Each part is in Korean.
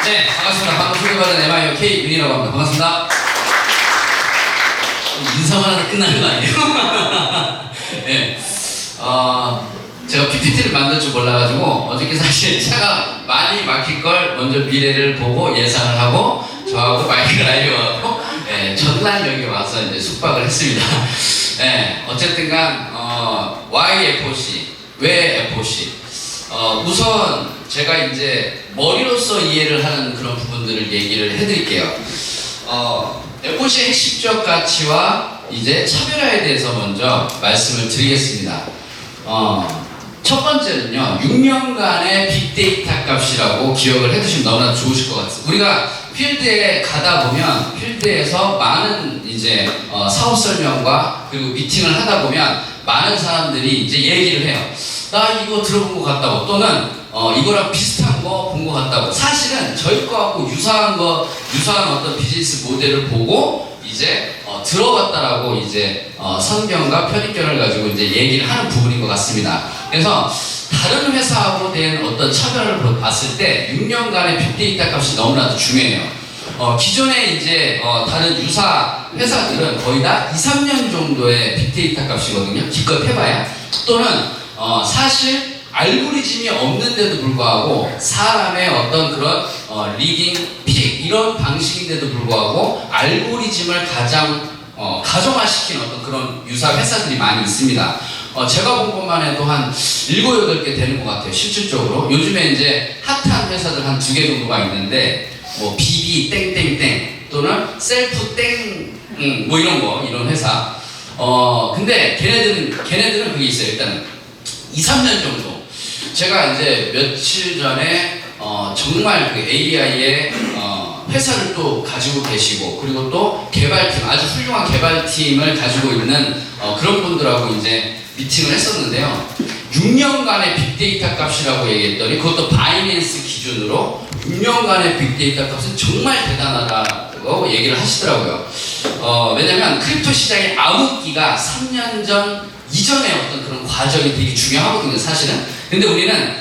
네, 반갑습니다. 방금 소개받은 MIOK 윤이라고 합니다. 반갑습니다. 인사만 하다 끝나는 거 아니에요? 네. 제가 PPT를 만들 줄 몰라가지고 어저께 사실 차가 많이 막힐 걸 먼저 미래를 보고 예상을 하고 저하고 마이크 라이브하고 전날 여기 와서 이제 숙박을 했습니다. 어쨌든간 YFOC 왜 FOC? 우선 제가 이제 머리로서 이해를 하는 그런 부분들을 얘기를 해드릴게요. FOC의 핵심적 가치와 이제 차별화에 대해서 먼저 말씀을 드리겠습니다. 첫 번째는요, 6년간의 빅데이터 값이라고 기억을 해두시면 너무나 좋으실 것 같아요. 우리가 필드에 가다 보면 필드에서 많은 이제 사업 설명과 그리고 미팅을 하다 보면 많은 사람들이 이제 얘기를 해요. 나 이거 들어본 것 같다고, 또는 이거랑 비슷한 거 본 것 같다고. 사실은 저희 거하고 유사한 어떤 비즈니스 모델을 보고 이제 들어갔다라고 이제 선견과 편입견을 가지고 이제 얘기를 하는 부분인 것 같습니다. 그래서 다른 회사하고 된 어떤 차별을 봤을 때 6년간의 빅데이터 값이 너무나도 중요해요. 기존에 이제 다른 유사 회사들은 거의 다 2, 3년 정도의 빅데이터 값이거든요. 기껏 해봐야. 또는 사실 알고리즘이 없는데도 불구하고 사람의 어떤 그런 리딩, 픽 이런 방식인데도 불구하고 알고리즘을 가정화시킨 어떤 그런 유사 회사들이 많이 있습니다. 제가 본 것만 해도 한 7, 8개 되는 것 같아요. 실질적으로 요즘에 이제 핫한 회사들 한 2개 정도가 있는데 뭐 BB 땡땡땡 또는 셀프 땡 뭐 이런 회사. 근데 걔네들은 그게 있어요. 일단은 2, 3년 정도. 제가 이제 며칠 전에 정말 그 AI의 회사를 또 가지고 계시고, 그리고 또 개발팀, 아주 훌륭한 개발팀을 가지고 있는 그런 분들하고 이제 미팅을 했었는데요. 6년간의 빅데이터 값이라고 얘기했더니, 그것도 바이낸스 기준으로 6년간의 빅데이터 값은 정말 대단하다고 얘기를 하시더라고요. 왜냐면 크립토 시장의 암흑기가 3년 전 이전의 어떤 그런 과정이 되게 중요하거든요, 사실은. 근데 우리는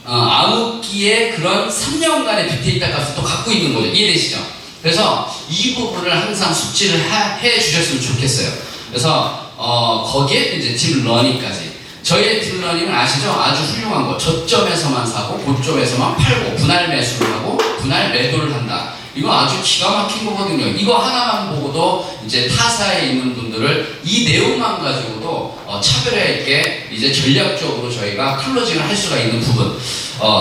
암흑기의 그런 3년간의 빅데이터 값을 또 갖고 있는 거죠. 이해되시죠? 그래서 이 부분을 항상 숙지를 해 주셨으면 좋겠어요. 그래서 거기에 이제 딥러닝까지. 저희의 딥러닝은 아시죠? 아주 훌륭한 거. 저점에서만 사고 고점에서만 팔고 분할 매수를 하고 분할 매도를 한다. 이거 아주 기가 막힌 거거든요. 이거 하나만 보고도 이제 타사에 있는 분들을 이 내용만 가지고도 차별화 있게 이제 전략적으로 저희가 클로징을 할 수가 있는 부분.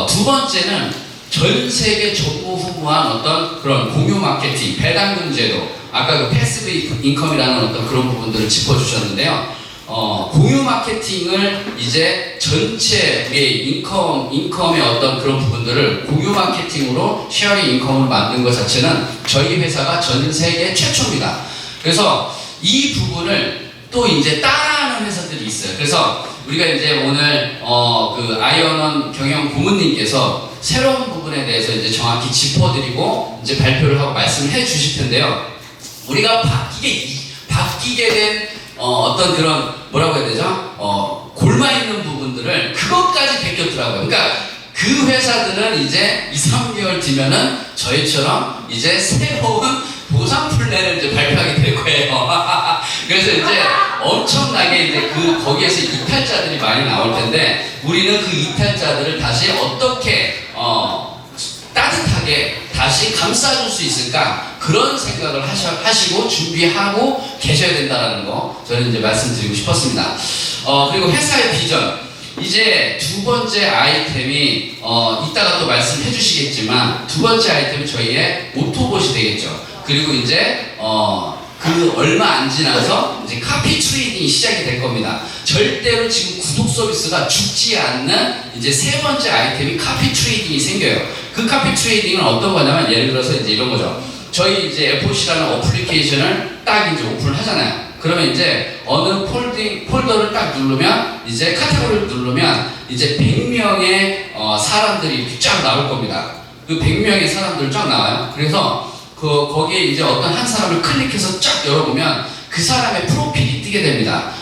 두 번째는 전 세계 전무후무한 어떤 그런 공유 마케팅, 배당금 제도, 아까 그 패시브 인컴이라는 어떤 그런 부분들을 짚어주셨는데요. 공유 마케팅을 이제 전체 우리의 인컴의 어떤 그런 부분들을 공유 마케팅으로 쉐어링 인컴을 만든 것 자체는 저희 회사가 전 세계 최초입니다. 그래서 이 부분을 또 이제 따라하는 회사들이 있어요. 그래서 우리가 이제 오늘 그 아이언원 경영 고문님께서 새로운 부분에 대해서 이제 정확히 짚어드리고 이제 발표를 하고 말씀을 해 주실 텐데요. 우리가 바뀌게 된 어떤 그런 뭐라고 해야 되죠? 골마 있는 부분들을 그것까지 베꼈더라고요. 그러니까 그 회사들은 이제 2, 3개월 뒤면은 저희처럼 이제 새로운 보상 플랜을 이제 발표하게 될 거예요. 그래서 이제 엄청나게 이제 거기에서 이탈자들이 많이 나올 텐데, 우리는 그 이탈자들을 다시 어떻게 따뜻하게 다시 감싸줄 수 있을까, 그런 생각을 하시고 준비하고 계셔야 된다는 거 저는 이제 말씀드리고 싶었습니다. 그리고 회사의 비전, 이제 두 번째 아이템이 이따가 또 말씀해 주시겠지만 두 번째 아이템은 저희의 오토봇이 되겠죠. 그리고 이제 그 얼마 안 지나서 이제 카피 트레이딩이 시작이 될 겁니다. 절대로 지금 구독 서비스가 죽지 않는 이제 세 번째 아이템이 카피 트레이딩이 생겨요. 그 카피 트레이딩은 어떤 거냐면, 예를 들어서 이제 이런 거죠. 저희 이제 FOC라는 어플리케이션을 딱 이제 오픈을 하잖아요. 그러면 이제 어느 폴더를 딱 누르면, 이제 카테고리를 누르면 이제 100명의 사람들이 쫙 나올 겁니다. 그 100명의 사람들 쫙 나와요. 그래서 거기에 이제 어떤 한 사람을 클릭해서 쫙 열어보면 그 사람의 프로필이 뜨게 됩니다.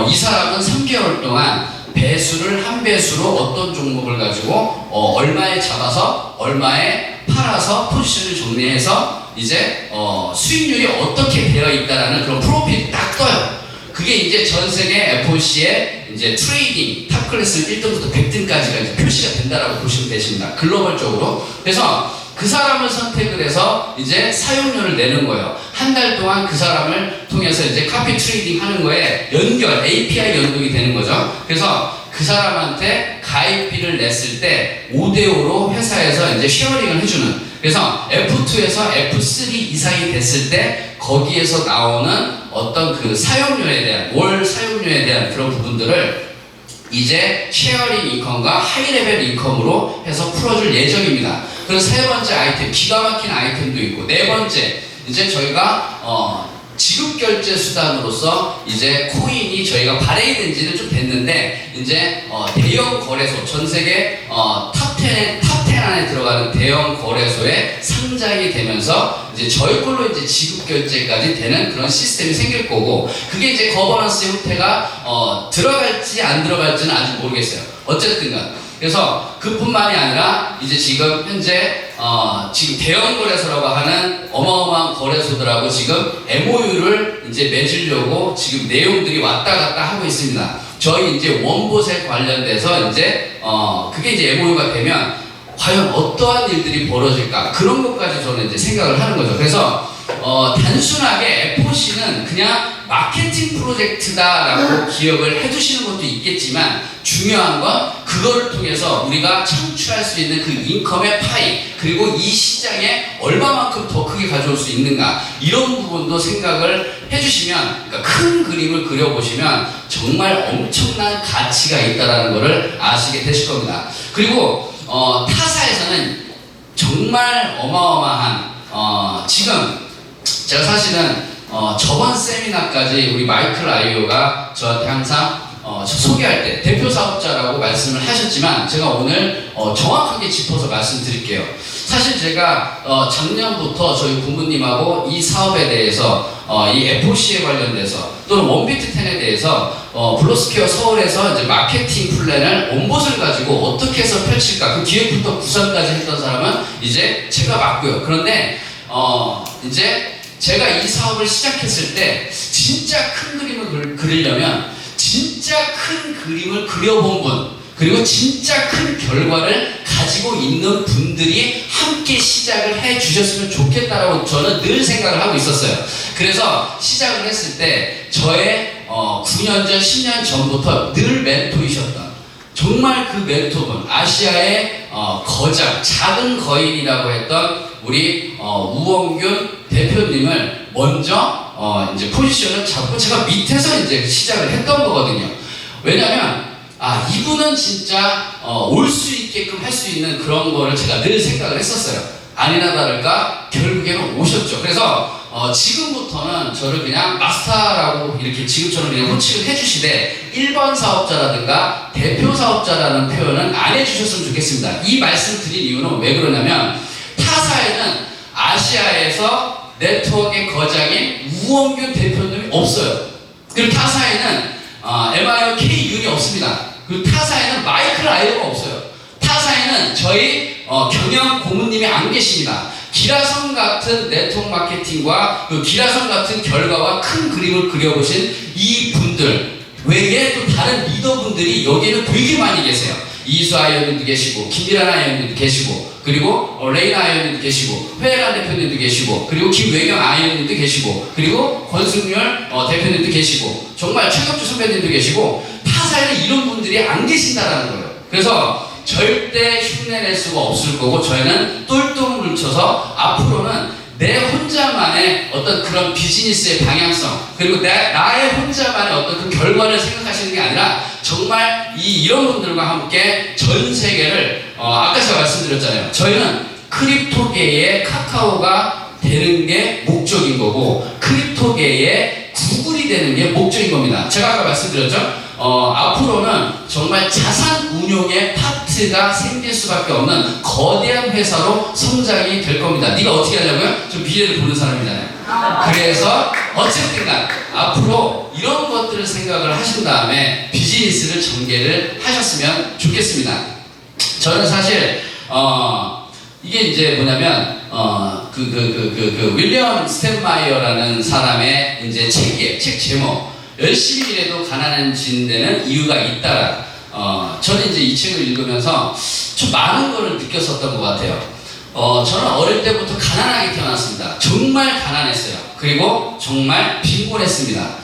이 사람은 3개월 동안 배수를 한 배수로 어떤 종목을 가지고 얼마에 잡아서 얼마에 팔아서 포지션을 정리해서 이제 수익률이 어떻게 되어 있다라는 그런 프로필이 딱 떠요. 그게 이제 전 세계 FOMC의 이제 트레이딩 탑 클래스 1등부터 100등까지가 이제 표시가 된다라고 보시면 되십니다. 글로벌적으로. 그래서 그 사람을 선택을 해서 이제 사용료를 내는 거예요. 한 달 동안 그 사람을 통해서 이제 카피 트레이딩 하는 거에 연결, API 연동이 되는 거죠. 그래서 그 사람한테 가입비를 냈을 때 5대5로 회사에서 이제 쉐어링을 해주는. 그래서 F2에서 F3 이상이 됐을 때 거기에서 나오는 어떤 그 사용료에 대한, 월 사용료에 대한 그런 부분들을 이제 쉐어링 인컴과 하이레벨 인컴으로 해서 풀어줄 예정입니다. 그리고 세 번째 아이템, 기가 막힌 아이템도 있고, 네 번째, 이제 저희가 지급결제 수단으로서 이제 코인이 저희가 발행된 지는 좀 됐는데, 이제 대형 거래소, 전 세계 탑10 안에 들어가는 대형 거래소에 상장이 되면서 이제 저희 걸로 이제 지급결제까지 되는 그런 시스템이 생길 거고, 그게 이제 거버넌스 형태가 들어갈지 안 들어갈지는 아직 모르겠어요. 어쨌든간. 그래서 그뿐만이 아니라 이제 지금 현재 지금 대형 거래소라고 하는 어마어마한 거래소들하고 지금 MOU를 이제 맺으려고 지금 내용들이 왔다 갔다 하고 있습니다. 저희 이제 원봇에 관련돼서 이제 그게 이제 MOU가 되면 과연 어떠한 일들이 벌어질까, 그런 것까지 저는 이제 생각을 하는 거죠. 그래서 단순하게 FOC는 그냥 마케팅 프로젝트다라고 기억을 해두시는 것도 있겠지만, 중요한 건 그거를 통해서 우리가 창출할 수 있는 그 인컴의 파이, 그리고 이 시장에 얼마만큼 더 크게 가져올 수 있는가, 이런 부분도 생각을 해주시면, 그러니까 큰 그림을 그려보시면 정말 엄청난 가치가 있다는 것을 아시게 되실 겁니다. 그리고 타사에서는 정말 어마어마한 지금 제가 사실은 저번 세미나까지 우리 마이클 아이오가 저한테 항상 소개할 때 대표 사업자라고 말씀을 하셨지만, 제가 오늘 정확하게 짚어서 말씀드릴게요. 사실 제가 작년부터 저희 부모님하고 이 사업에 대해서 이 FOC에 관련돼서 또는 원비트 10에 대해서 블로스퀘어 서울에서 이제 마케팅 플랜을 온봇을 가지고 어떻게 해서 펼칠까, 그 기획부터 구상까지 했던 사람은 이제 제가 맞고요. 그런데 이제 제가 이 사업을 시작했을 때 진짜 큰 그림을 그리려면 진짜 큰 그림을 그려본 분, 그리고 진짜 큰 결과를 가지고 있는 분들이 함께 시작을 해 주셨으면 좋겠다라고 저는 늘 생각을 하고 있었어요. 그래서 시작을 했을 때 저의 9년 전, 10년 전부터 늘 멘토이셨던, 정말 그 멘토분, 아시아의 거장, 작은 거인이라고 했던 우리 우원균 대표님을 먼저 이제 포지션을 잡고 제가 밑에서 이제 시작을 했던 거거든요. 왜냐면 이분은 진짜 올 수 있게끔 할 수 있는 그런 거를 제가 늘 생각을 했었어요. 아니나 다를까 결국에는 오셨죠. 그래서 지금부터는 저를 그냥 마스터라고 이렇게 지금처럼 그냥 호칭을 해주시되 1번 사업자라든가 대표 사업자라는 표현은 안 해주셨으면 좋겠습니다. 이 말씀 드린 이유는 왜 그러냐면, 타사에는 아시아에서 네트워크의 거장인 우원균 대표님이 없어요. 그리고 타사에는 MIOK윤이 없습니다. 그리고 타사에는 마이클 아이오가 없어요. 타사에는 저희 경영 고문님이 안 계십니다. 기라성 같은 네트워크 마케팅과 그 기라성 같은 결과와 큰 그림을 그려보신 이 분들 외에 또 다른 리더분들이 여기에는 되게 많이 계세요. 이수 아이언님도 계시고, 김미란 아이언님도 계시고, 그리고 레이나 아이언님도 계시고, 회란 대표님도 계시고, 그리고 김외경 아이언님도 계시고, 그리고 권승열 대표님도 계시고, 정말 최경주 선배님도 계시고, 타사에는 이런 분들이 안 계신다라는 거예요. 그래서 절대 흉내낼 수가 없을 거고, 저희는 똘똘 뭉쳐서 앞으로는 내 혼자만의 어떤 그런 비즈니스의 방향성, 그리고 나의 혼자만의 어떤 그 결과를 생각하시는 게 아니라 정말 이런 분들과 함께 전 세계를 아까 제가 말씀드렸잖아요. 저희는 크립토계의 카카오가 되는 게 목적인 거고, 크립토계의 구글이 되는 게 목적인 겁니다. 제가 아까 말씀드렸죠. 앞으로는 정말 자산 운용의 파트가 생길 수밖에 없는 거대한 회사로 성장이 될 겁니다. 네가 어떻게 하냐고요? 좀 미래를 보는 사람이잖아요. 그래서 어쨌든간 앞으로 이런 것들을 생각을 하신 다음에 비즈니스를 전개를 하셨으면 좋겠습니다. 저는 사실 이게 이제 뭐냐면 윌리엄 스탠마이어라는 사람의 이제 책이에요. 책 제목. 열심히 일해도 가난해지는 데는 이유가 있다. 저는 이제 이 책을 읽으면서 좀 많은 거를 느꼈었던 것 같아요. 저는 어릴 때부터 가난하게 태어났습니다. 정말 가난했어요. 그리고 정말 빈곤했습니다.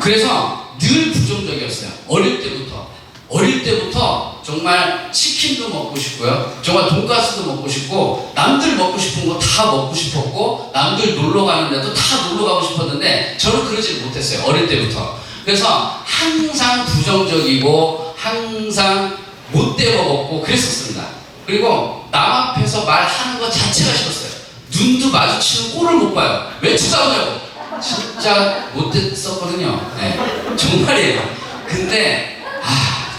그래서 늘 부정적이었어요. 어릴 때부터 정말 치킨도 먹고 싶고요. 정말 돈가스도 먹고 싶고, 남들 먹고 싶은 거 다 먹고 싶었고, 남들 놀러 가는데도 다 놀러 가고 싶었는데, 저는 그러지 못했어요. 어릴 때부터. 그래서 항상 부정적이고, 항상 못되어 먹고 그랬었습니다. 그리고 남 앞에서 말하는 것 자체가 싫었어요. 눈도 마주치는 꼴을 못 봐요. 왜 쳐다보냐고. 진짜 못됐었거든요. 네, 정말이에요. 근데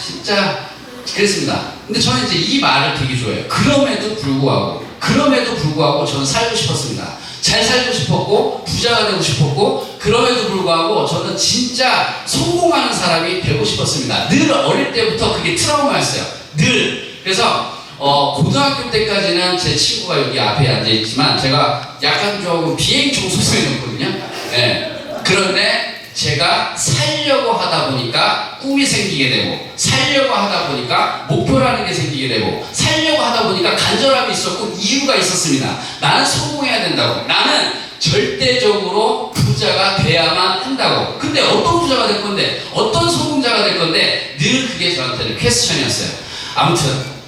진짜 그랬습니다. 근데 저는 이제 이 말을 되게 좋아해요. 그럼에도 불구하고 저는 살고 싶었습니다. 잘 살고 싶었고, 부자가 되고 싶었고, 그럼에도 불구하고 저는 진짜 성공하는 사람이 되고 싶었습니다. 늘 어릴 때부터 그게 트라우마였어요. 늘. 그래서 고등학교 때까지는 제 친구가 여기 앞에 앉아있지만 제가 약간 조금 비행총 소속이었거든요. 네. 그런데 제가 살려고 하다 보니까 꿈이 생기게 되고, 살려고 하다 보니까 목표라는 게 생기게 되고, 살려고 하다 보니까 간절함이 있었고 이유가 있었습니다. 나는 성공해야 된다고. 나는 절대적으로 부자가 돼야만 한다고. 근데 어떤 부자가 될 건데, 어떤 성공자가 될 건데, 늘 그게 저한테는 퀘스천이었어요. 아무튼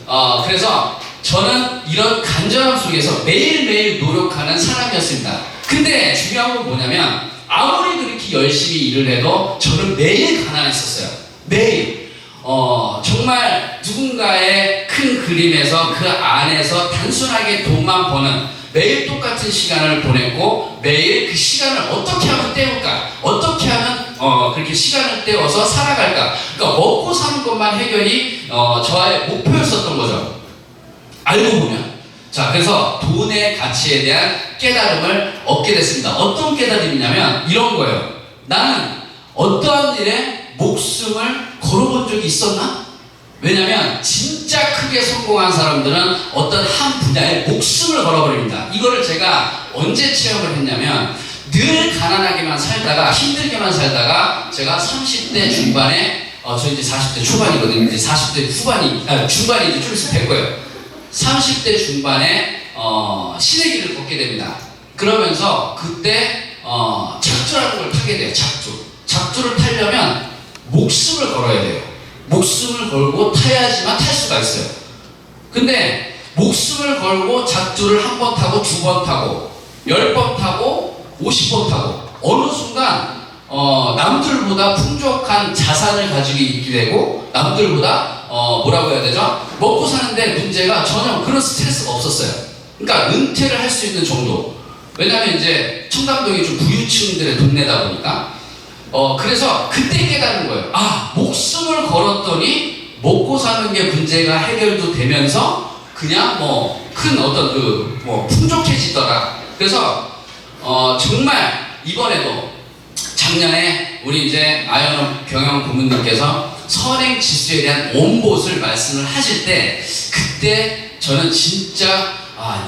그래서 저는 이런 간절함 속에서 매일매일 노력하는 사람이었습니다. 근데 중요한 건 뭐냐면, 아무리 그렇게 열심히 일을 해도 저는 매일 가난했었어요. 매일. 정말 누군가의 큰 그림에서 그 안에서 단순하게 돈만 버는 매일 똑같은 시간을 보냈고, 매일 그 시간을 어떻게 하면 때울까? 어떻게 하면 그렇게 시간을 때워서 살아갈까? 그러니까 먹고 사는 것만 해결이 저의 목표였었던 거죠. 알고 보면. 자, 그래서 돈의 가치에 대한 깨달음을 얻게 됐습니다. 어떤 깨달음이냐면 이런 거예요. 나는 어떠한 일에 목숨을 걸어본 적이 있었나? 왜냐면 진짜 크게 성공한 사람들은 어떤 한 분야에 목숨을 걸어버립니다. 이거를 제가 언제 체험을 했냐면, 늘 가난하게만 살다가, 힘들게만 살다가, 제가 30대 중반에 저 이제 40대 초반이거든요. 이제 40대 중반이 이제 좀 있으면 될 거예요. 30대 중반에 신의 길을 걷게 됩니다. 그러면서 그때 작두라는 걸 타게 돼요. 작두를 타려면 목숨을 걸어야 돼요. 목숨을 걸고 타야지만 탈 수가 있어요. 근데 목숨을 걸고 작두를 한 번 타고, 두 번 타고, 10번 타고, 50번 타고, 어느 순간 남들보다 풍족한 자산을 가지고 있게 되고, 남들보다 뭐라고 해야 되죠? 먹고 사는데 문제가 전혀 그런 스트레스가 없었어요. 그러니까 은퇴를 할 수 있는 정도. 왜냐면 이제 청담동이 좀 부유층들의 동네다 보니까. 그래서 그때 깨달은 거예요. 목숨을 걸었더니 먹고 사는 게 문제가 해결도 되면서 그냥 큰 어떤 풍족해지더라. 그래서 정말 이번에도 작년에 우리 이제 아연업 경영 고문님께서 선행 지수에 대한 원봇을 말씀을 하실 때, 그때 저는 진짜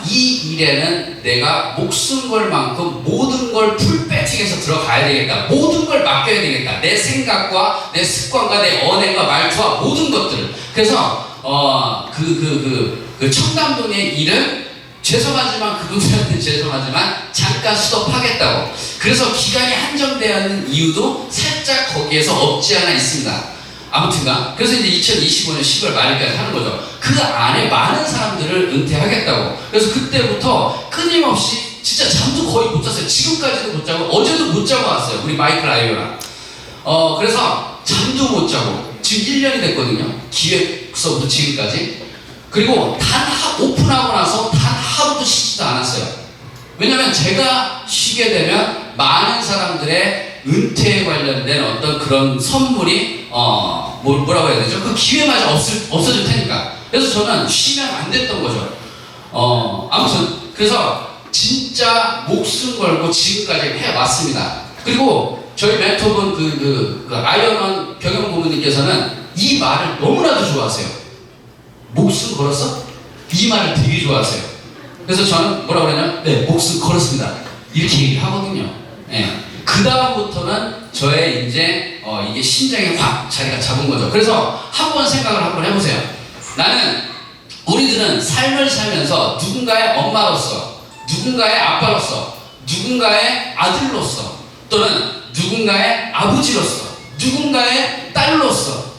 이 일에는 내가 목숨 걸 만큼 모든 걸 풀배팅해서 들어가야 되겠다. 모든 걸 맡겨야 되겠다. 내 생각과 내 습관과 내 언행과 말투와 모든 것들을. 그래서 그 청담동의 일은 죄송하지만, 그분들한테 죄송하지만 잠깐 스톱하겠다고. 그래서 기간이 한정되어 있는 이유도 살짝 거기에서 없지 않아 있습니다. 아무튼가 그래서 이제 2025년 10월 말일까지 하는 거죠. 그 안에 많은 사람들을 은퇴하겠다고. 그래서 그때부터 끊임없이 진짜 잠도 거의 못 잤어요. 지금까지도 못 자고, 어제도 못 자고 왔어요. 우리 마이클 아이오랑. 그래서 잠도 못 자고 지금 1년이 됐거든요. 기획서부터 지금까지. 그리고 오픈하고 나서 단 하루도 쉬지도 않았어요. 왜냐면 제가 쉬게 되면 많은 사람들의 은퇴에 관련된 어떤 그런 선물이 뭐라고 해야 되죠? 그 기회마저 없어질 테니까. 그래서 저는 쉬면 안 됐던 거죠. 아무튼 그래서 진짜 목숨 걸고 지금까지 해왔습니다. 그리고 저희 멘토분 아이언원 경영 고문님께서는 이 말을 너무나도 좋아하세요. 목숨 걸었어? 이 말을 되게 좋아하세요. 그래서 저는 뭐라고 그러냐면 네, 목숨 걸었습니다. 이렇게 얘기하거든요. 네. 그 다음부터는 저의 이제 이게 심장에 확 자리가 잡은 거죠. 그래서 한번 생각을 한번 해보세요. 우리들은 삶을 살면서 누군가의 엄마로서, 누군가의 아빠로서, 누군가의 아들로서, 또는 누군가의 아버지로서, 누군가의 딸로서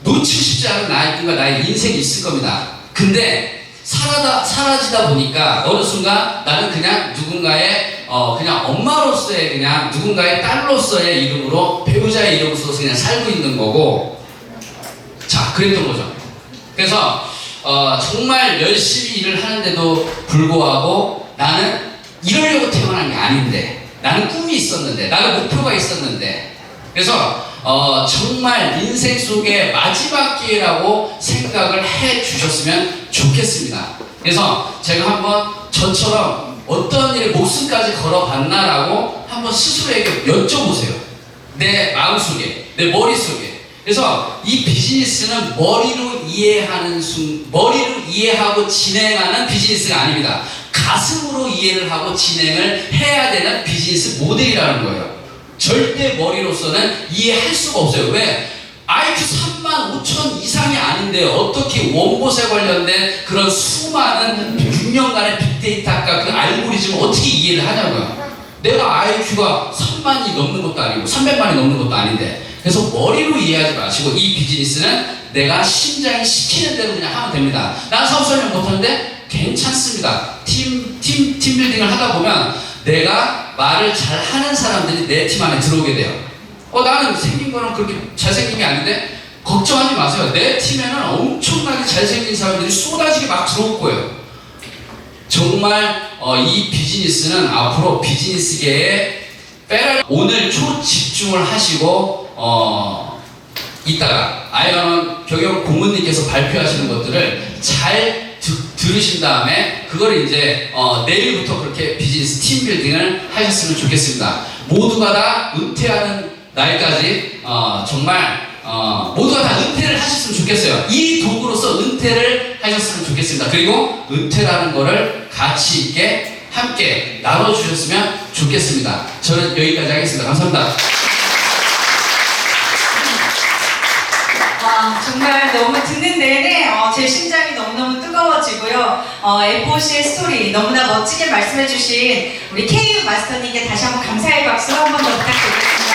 놓치고 싶지 않은 나의 인생이 있을 겁니다. 근데 사라지다 보니까 어느 순간 나는 그냥 누군가의 그냥 엄마로서의 그냥 누군가의 딸로서의 이름으로 배우자의 이름으로 그냥 살고 있는 거고, 자 그랬던 거죠. 그래서 정말 열심히 일을 하는데도 불구하고 나는 이러려고 태어난 게 아닌데, 나는 꿈이 있었는데, 나는 목표가 있었는데, 그래서 정말 인생 속의 마지막 기회라고 생각을 해 주셨으면 좋겠습니다. 그래서 제가 한번 저처럼 어떤 일에 목숨까지 걸어봤나라고 한번 스스로에게 여쭤보세요. 내 마음속에, 내 머릿속에. 그래서 이 비즈니스는 머리로 이해하고 진행하는 비즈니스가 아닙니다. 가슴으로 이해를 하고 진행을 해야 되는 비즈니스 모델이라는 거예요. 절대 머리로서는 이해할 수가 없어요. 왜? IQ 35,000 이상이 아닌데 어떻게 원봇에 관련된 그런 수많은 6년간의 빅데이터과 그 알고리즘을 어떻게 이해를 하냐고요. 내가 IQ가 3만이 넘는 것도 아니고 300만이 넘는 것도 아닌데. 그래서 머리로 이해하지 마시고 이 비즈니스는 내가 심장이 시키는 대로 그냥 하면 됩니다. 난 사업 설명 못하는데 괜찮습니다. 팀 빌딩을 하다 보면 내가 말을 잘 하는 사람들이 내 팀 안에 들어오게 돼요. 나는 생긴 거는 그렇게 잘생긴 게 아닌데 걱정하지 마세요. 내 팀에는 엄청나게 잘생긴 사람들이 쏟아지게 막 들어올 거예요. 정말 이 비즈니스는 앞으로 비즈니스계에 오늘 초집중을 하시고 이따가 아이언원 경영 고문님께서 발표하시는 것들을 잘 들으신 다음에 그걸 이제 내일부터 그렇게 비즈니스 팀 빌딩을 하셨으면 좋겠습니다. 모두가 다 은퇴하는 날까지 정말 모두가 다 은퇴를 하셨으면 좋겠어요. 이 도구로서 은퇴를 하셨으면 좋겠습니다. 그리고 은퇴라는 거를 가치 있게 함께 나눠주셨으면 좋겠습니다. 저는 여기까지 하겠습니다. 감사합니다. 정말 너무 듣는 내내 제 심장이 너무너무 뜨거워지고요. FOC의 스토리 너무나 멋지게 말씀해주신 우리 KU 마스터님께 다시 한번 감사의 박수 한번 더 부탁드리겠습니다.